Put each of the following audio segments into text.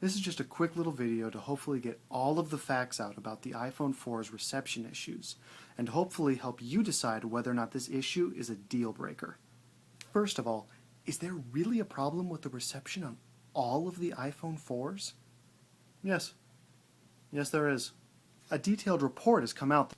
This is just a quick little video to hopefully get all of the facts out about the iPhone 4's reception issues, and hopefully help you decide whether or not this issue is a deal breaker. First of all, is there really a problem with the reception on all of the iPhone 4s? Yes. Yes, there is. A detailed report has come out,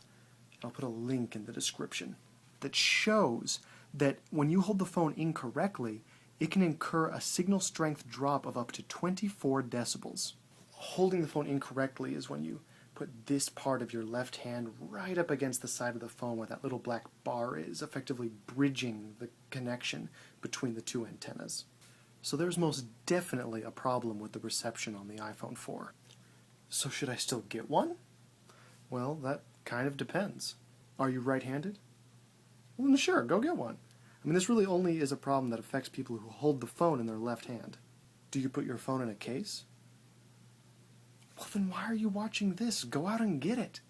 I'll put a link in the description, that shows that when you hold the phone incorrectly, it can incur a signal strength drop of up to 24 decibels. Holding the phone incorrectly is when you put this part of your left hand right up against the side of the phone where that little black bar is, effectively bridging the connection between the two antennas. So there's most definitely a problem with the reception on the iPhone 4. So should I still get one? Well, that kind of depends. Are you right-handed? Well, then sure, go get one. I mean, this really only is a problem that affects people who hold the phone in their left hand. Do you put your phone in a case? Well, then why are you watching this? Go out and get it.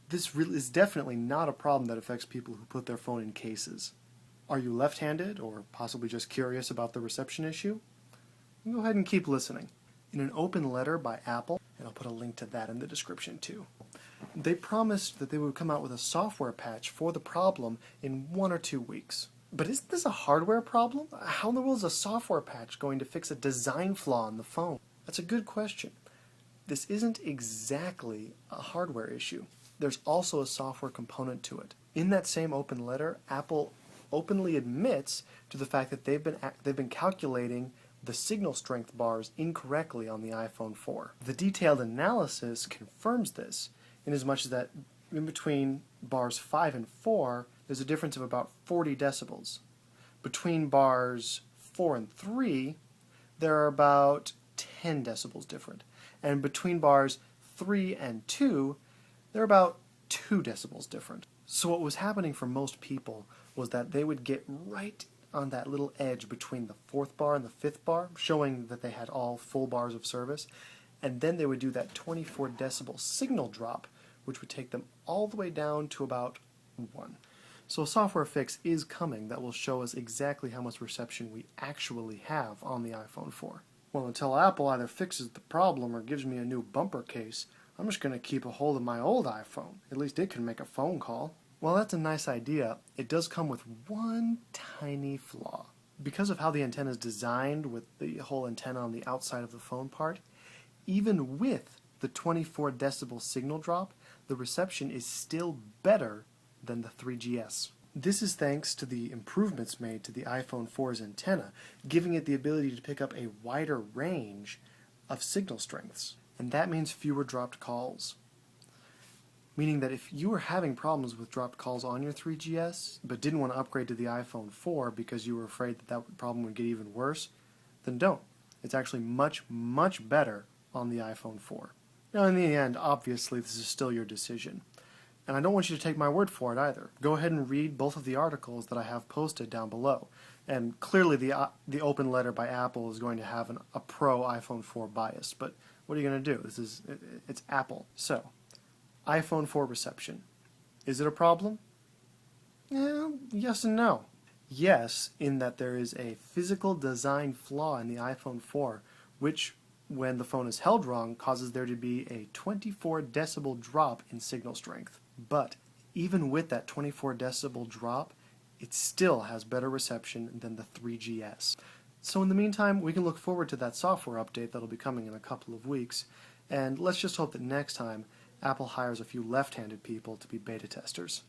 This really is definitely not a problem that affects people who put their phone in cases. Are you left-handed, or possibly just curious about the reception issue? Go ahead and keep listening. In an open letter by Apple, and I'll put a link to that in the description too, they promised that they would come out with a software patch for the problem in 1 or 2 weeks. But isn't this a hardware problem? How in the world is a software patch going to fix a design flaw in the phone? That's a good question. This isn't exactly a hardware issue. There's also a software component to it. In that same open letter, Apple openly admits to the fact that they've been calculating the signal strength bars incorrectly on the iPhone 4. The detailed analysis confirms this, inasmuch as that in between bars 5 and 4, there's a difference of about 40 decibels. Between bars 4 and 3, there are about 10 decibels different. And between bars 3 and 2, they're about 2 decibels different. So what was happening for most people was that they would get right on that little edge between the 4th bar and the 5th bar, showing that they had all full bars of service, and then they would do that 24 decibel signal drop, which would take them all the way down to about 1. So a software fix is coming that will show us exactly how much reception we actually have on the iPhone 4. Well, until Apple either fixes the problem or gives me a new bumper case, I'm just going to keep a hold of my old iPhone. At least it can make a phone call. While that's a nice idea, it does come with one tiny flaw. Because of how the antenna is designed with the whole antenna on the outside of the phone part, even with the 24 decibel signal drop, the reception is still better than the 3GS. This is thanks to the improvements made to the iPhone 4's antenna, giving it the ability to pick up a wider range of signal strengths. And that means fewer dropped calls. Meaning that if you were having problems with dropped calls on your 3GS, but didn't want to upgrade to the iPhone 4 because you were afraid that that problem would get even worse, then don't. It's actually much, much better on the iPhone 4. Now in the end, obviously this is still your decision. And I don't want you to take my word for it either. Go ahead and read both of the articles that I have posted down below. And clearly the open letter by Apple is going to have a pro iPhone 4 bias, but what are you going to do? It's Apple. So, iPhone 4 reception. Is it a problem? Yes and no. Yes, in that there is a physical design flaw in the iPhone 4, which, when the phone is held wrong, causes there to be a 24 decibel drop in signal strength. But even with that 24 decibel drop, it still has better reception than the 3GS. So in the meantime, we can look forward to that software update that'll be coming in a couple of weeks, and let's just hope that next time Apple hires a few left-handed people to be beta testers.